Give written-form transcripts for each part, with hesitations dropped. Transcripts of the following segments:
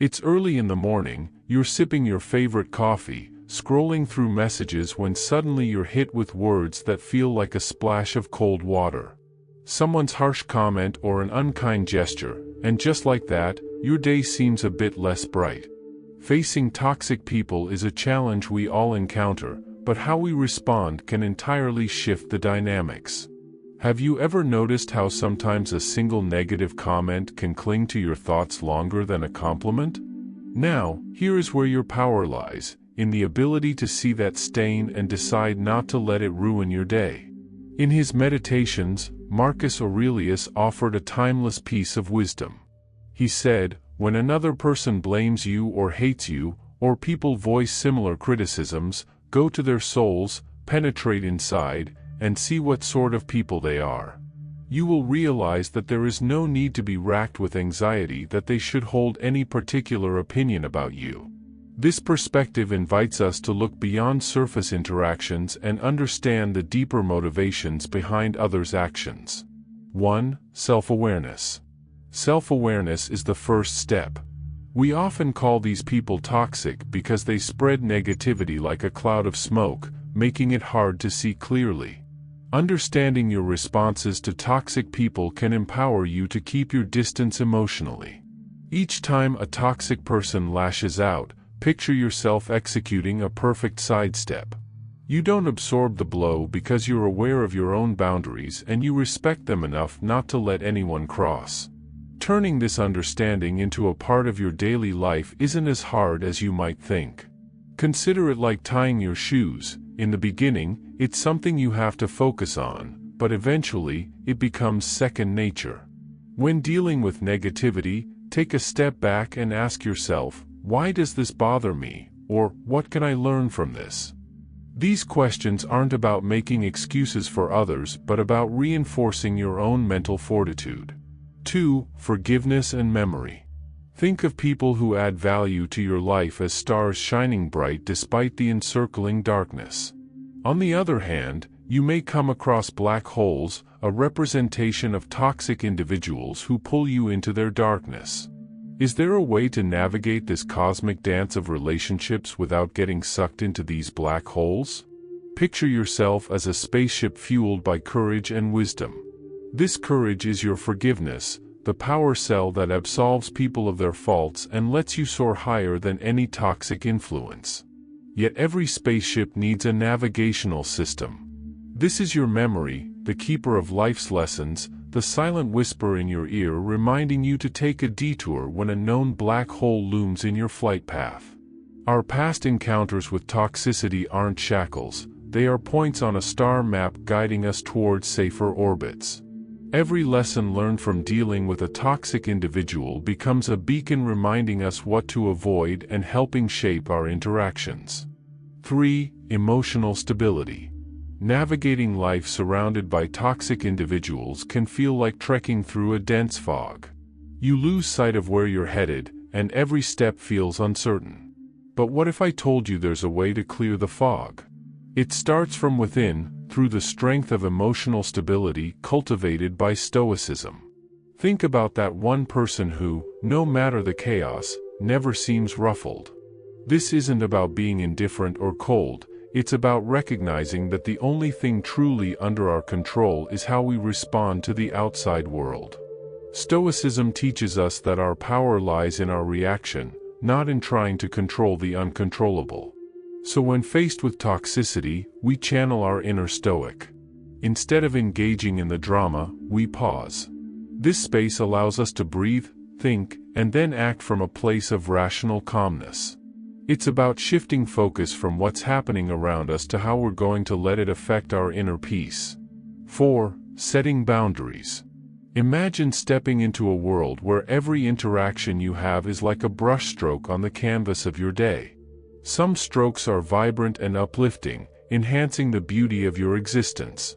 It's early in the morning, you're sipping your favorite coffee, scrolling through messages when suddenly you're hit with words that feel like a splash of cold water. Someone's harsh comment or an unkind gesture, and just like that, your day seems a bit less bright. Facing toxic people is a challenge we all encounter, but how we respond can entirely shift the dynamics. Have you ever noticed how sometimes a single negative comment can cling to your thoughts longer than a compliment? Now, here is where your power lies, in the ability to see that stain and decide not to let it ruin your day. In his Meditations, Marcus Aurelius offered a timeless piece of wisdom. He said, "When another person blames you or hates you, or people voice similar criticisms, go to their souls, penetrate inside, and see what sort of people they are. You will realize that there is no need to be racked with anxiety that they should hold any particular opinion about you." This perspective invites us to look beyond surface interactions and understand the deeper motivations behind others' actions. 1. Self-awareness. Self-awareness is the first step. We often call these people toxic because they spread negativity like a cloud of smoke, making it hard to see clearly. Understanding your responses to toxic people can empower you to keep your distance emotionally. Each time a toxic person lashes out, picture yourself executing a perfect sidestep. You don't absorb the blow because you're aware of your own boundaries and you respect them enough not to let anyone cross. Turning this understanding into a part of your daily life isn't as hard as you might think. Consider it like tying your shoes. In the beginning, it's something you have to focus on, but eventually, it becomes second nature. When dealing with negativity, take a step back and ask yourself, "Why does this bother me?" or "What can I learn from this?" These questions aren't about making excuses for others but about reinforcing your own mental fortitude. 2. Forgiveness and memory. Think of people who add value to your life as stars shining bright despite the encircling darkness. On the other hand, you may come across black holes, a representation of toxic individuals who pull you into their darkness. Is there a way to navigate this cosmic dance of relationships without getting sucked into these black holes? Picture yourself as a spaceship fueled by courage and wisdom. This courage is your forgiveness, the power cell that absolves people of their faults and lets you soar higher than any toxic influence. Yet every spaceship needs a navigational system. This is your memory, the keeper of life's lessons, the silent whisper in your ear reminding you to take a detour when a known black hole looms in your flight path. Our past encounters with toxicity aren't shackles, they are points on a star map guiding us towards safer orbits. Every lesson learned from dealing with a toxic individual becomes a beacon reminding us what to avoid and helping shape our interactions. 3. Emotional stability. Navigating life surrounded by toxic individuals can feel like trekking through a dense fog. You lose sight of where you're headed, and every step feels uncertain. But what if I told you there's a way to clear the fog? It starts from within, through the strength of emotional stability cultivated by Stoicism. Think about that one person who, no matter the chaos, never seems ruffled. This isn't about being indifferent or cold, it's about recognizing that the only thing truly under our control is how we respond to the outside world. Stoicism teaches us that our power lies in our reaction, not in trying to control the uncontrollable. So when faced with toxicity, we channel our inner Stoic. Instead of engaging in the drama, we pause. This space allows us to breathe, think, and then act from a place of rational calmness. It's about shifting focus from what's happening around us to how we're going to let it affect our inner peace. 4. Setting boundaries. Imagine stepping into a world where every interaction you have is like a brushstroke on the canvas of your day. Some strokes are vibrant and uplifting, enhancing the beauty of your existence.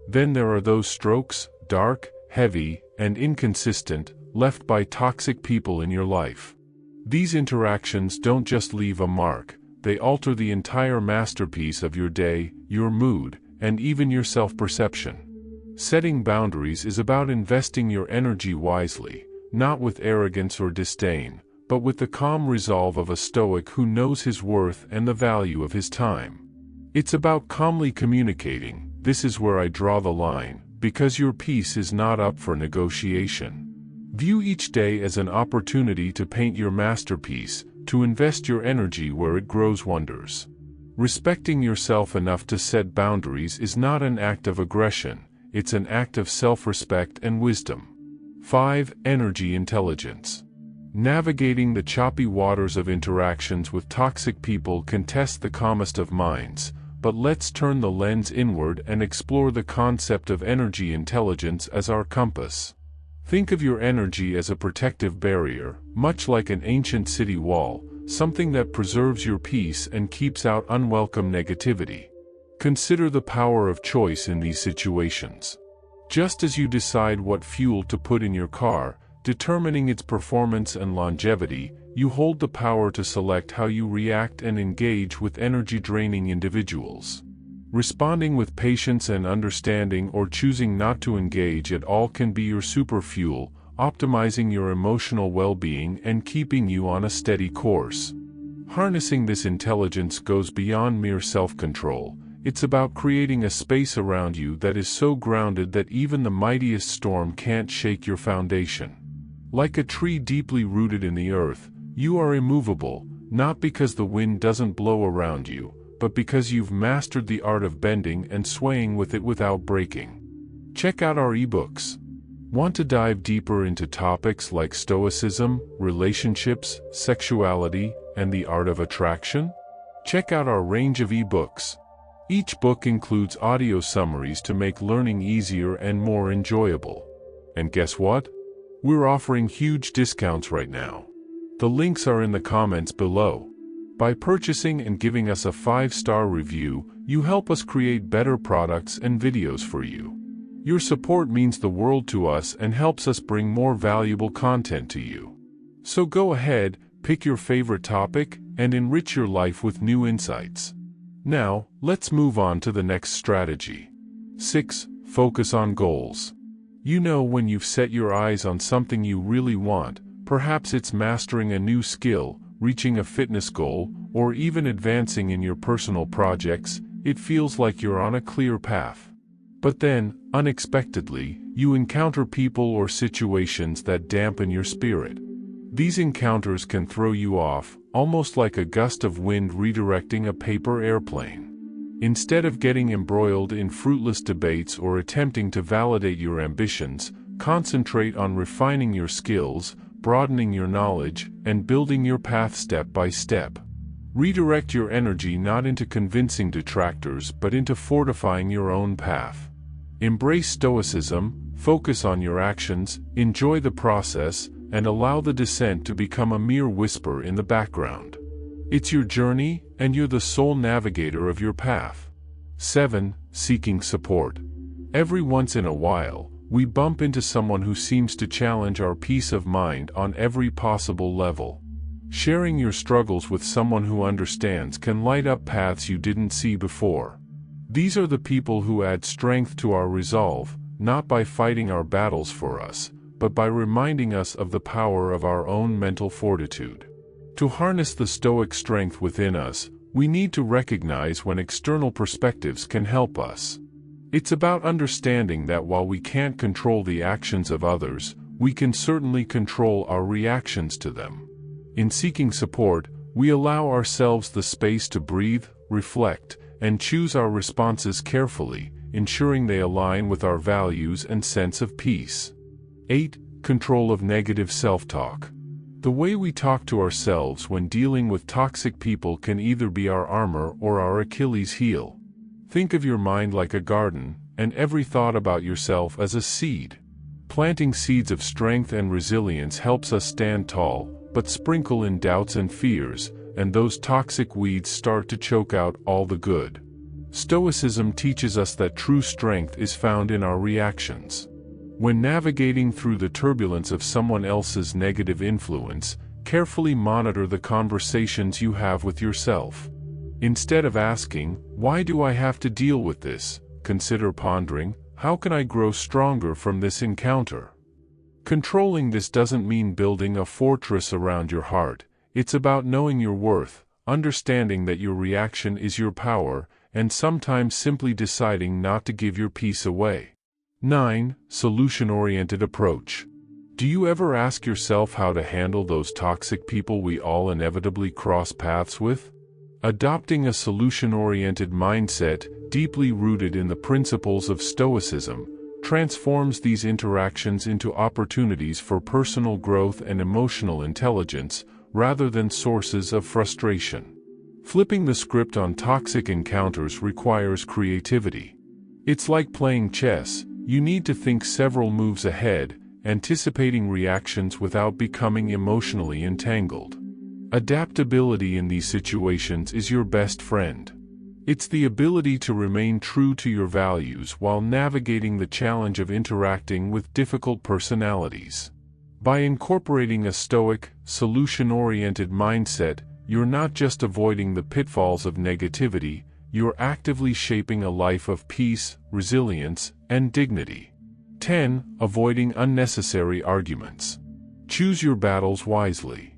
Then there are those strokes, dark, heavy, and inconsistent, left by toxic people in your life. These interactions don't just leave a mark, they alter the entire masterpiece of your day, your mood, and even your self-perception. Setting boundaries is about investing your energy wisely, not with arrogance or disdain, but with the calm resolve of a Stoic who knows his worth and the value of his time. It's about calmly communicating, "This is where I draw the line," because your peace is not up for negotiation. View each day as an opportunity to paint your masterpiece, to invest your energy where it grows wonders. Respecting yourself enough to set boundaries is not an act of aggression, it's an act of self-respect and wisdom. 5. Energy intelligence. Navigating the choppy waters of interactions with toxic people can test the calmest of minds, but let's turn the lens inward and explore the concept of energy intelligence as our compass. Think of your energy as a protective barrier, much like an ancient city wall, something that preserves your peace and keeps out unwelcome negativity. Consider the power of choice in these situations. Just as you decide what fuel to put in your car, determining its performance and longevity, you hold the power to select how you react and engage with energy-draining individuals. Responding with patience and understanding or choosing not to engage at all can be your superfuel, optimizing your emotional well-being and keeping you on a steady course. Harnessing this intelligence goes beyond mere self-control. It's about creating a space around you that is so grounded that even the mightiest storm can't shake your foundation. Like a tree deeply rooted in the earth, you are immovable, not because the wind doesn't blow around you, but because you've mastered the art of bending and swaying with it without breaking. Check out our ebooks. Want to dive deeper into topics like Stoicism, relationships, sexuality, and the art of attraction? Check out our range of ebooks. Each book includes audio summaries to make learning easier and more enjoyable. And guess what? We're offering huge discounts right now. The links are in the comments below. By purchasing and giving us a 5-star review, you help us create better products and videos for you. Your support means the world to us and helps us bring more valuable content to you. So go ahead, pick your favorite topic, and enrich your life with new insights. Now, let's move on to the next strategy. 6. Focus on goals. You know when you've set your eyes on something you really want, perhaps it's mastering a new skill, reaching a fitness goal, or even advancing in your personal projects, it feels like you're on a clear path. But then, unexpectedly, you encounter people or situations that dampen your spirit. These encounters can throw you off, almost like a gust of wind redirecting a paper airplane. Instead of getting embroiled in fruitless debates or attempting to validate your ambitions, concentrate on refining your skills, broadening your knowledge, and building your path step by step. Redirect your energy not into convincing detractors but into fortifying your own path. Embrace Stoicism, focus on your actions, enjoy the process, and allow the descent to become a mere whisper in the background. It's your journey, and you're the sole navigator of your path. 7. Seeking support. Every once in a while, we bump into someone who seems to challenge our peace of mind on every possible level. Sharing your struggles with someone who understands can light up paths you didn't see before. These are the people who add strength to our resolve, not by fighting our battles for us, but by reminding us of the power of our own mental fortitude. To harness the Stoic strength within us, we need to recognize when external perspectives can help us. It's about understanding that while we can't control the actions of others, we can certainly control our reactions to them. In seeking support, we allow ourselves the space to breathe, reflect, and choose our responses carefully, ensuring they align with our values and sense of peace. 8. Control of negative self-talk. The way we talk to ourselves when dealing with toxic people can either be our armor or our Achilles heel. Think of your mind like a garden, and every thought about yourself as a seed. Planting seeds of strength and resilience helps us stand tall, but sprinkle in doubts and fears, and those toxic weeds start to choke out all the good. Stoicism teaches us that true strength is found in our reactions. When navigating through the turbulence of someone else's negative influence, carefully monitor the conversations you have with yourself. Instead of asking, "Why do I have to deal with this?" consider pondering, "How can I grow stronger from this encounter?" Controlling this doesn't mean building a fortress around your heart. It's about knowing your worth, understanding that your reaction is your power, and sometimes simply deciding not to give your peace away. 9. Solution-oriented approach. Do you ever ask yourself how to handle those toxic people we all inevitably cross paths with? Adopting a solution-oriented mindset, deeply rooted in the principles of Stoicism, transforms these interactions into opportunities for personal growth and emotional intelligence, rather than sources of frustration. Flipping the script on toxic encounters requires creativity. It's like playing chess. You need to think several moves ahead, anticipating reactions without becoming emotionally entangled. Adaptability in these situations is your best friend. It's the ability to remain true to your values while navigating the challenge of interacting with difficult personalities. By incorporating a Stoic, solution-oriented mindset, you're not just avoiding the pitfalls of negativity, you're actively shaping a life of peace, resilience, and dignity. 10. Avoiding unnecessary arguments. Choose your battles wisely.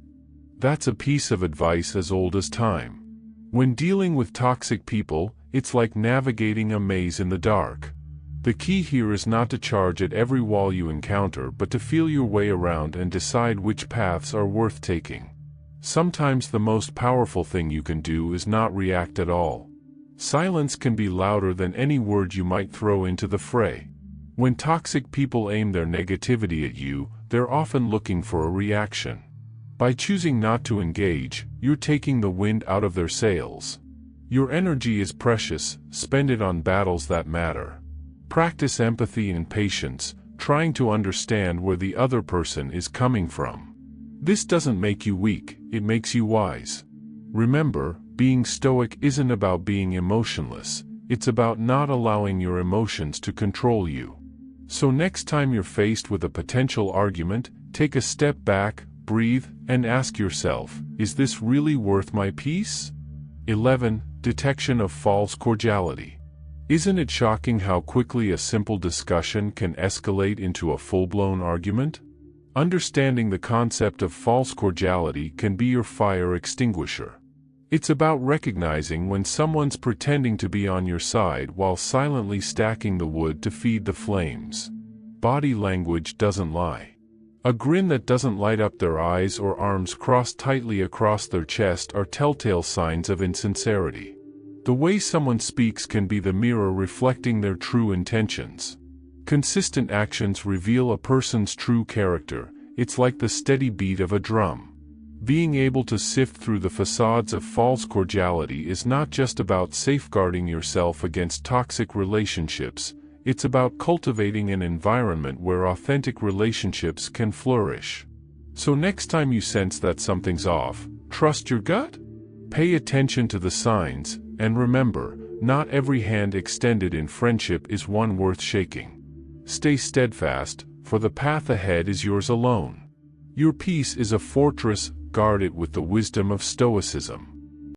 That's a piece of advice as old as time. When dealing with toxic people, it's like navigating a maze in the dark. The key here is not to charge at every wall you encounter, but to feel your way around and decide which paths are worth taking. Sometimes the most powerful thing you can do is not react at all. Silence can be louder than any word you might throw into the fray. When toxic people aim their negativity at you, they're often looking for a reaction. By choosing not to engage, you're taking the wind out of their sails. Your energy is precious, spend it on battles that matter. Practice empathy and patience, trying to understand where the other person is coming from. This doesn't make you weak, it makes you wise. Remember, being stoic isn't about being emotionless, it's about not allowing your emotions to control you. So next time you're faced with a potential argument, take a step back, breathe, and ask yourself, is this really worth my peace? 11. Detection of false cordiality. Isn't it shocking how quickly a simple discussion can escalate into a full-blown argument? Understanding the concept of false cordiality can be your fire extinguisher. It's about recognizing when someone's pretending to be on your side while silently stacking the wood to feed the flames. Body language doesn't lie. A grin that doesn't light up their eyes or arms crossed tightly across their chest are telltale signs of insincerity. The way someone speaks can be the mirror reflecting their true intentions. Consistent actions reveal a person's true character. It's like the steady beat of a drum. Being able to sift through the facades of false cordiality is not just about safeguarding yourself against toxic relationships, it's about cultivating an environment where authentic relationships can flourish. So next time you sense that something's off, trust your gut? Pay attention to the signs, and remember, not every hand extended in friendship is one worth shaking. Stay steadfast, for the path ahead is yours alone. Your peace is a fortress, guard it with the wisdom of Stoicism.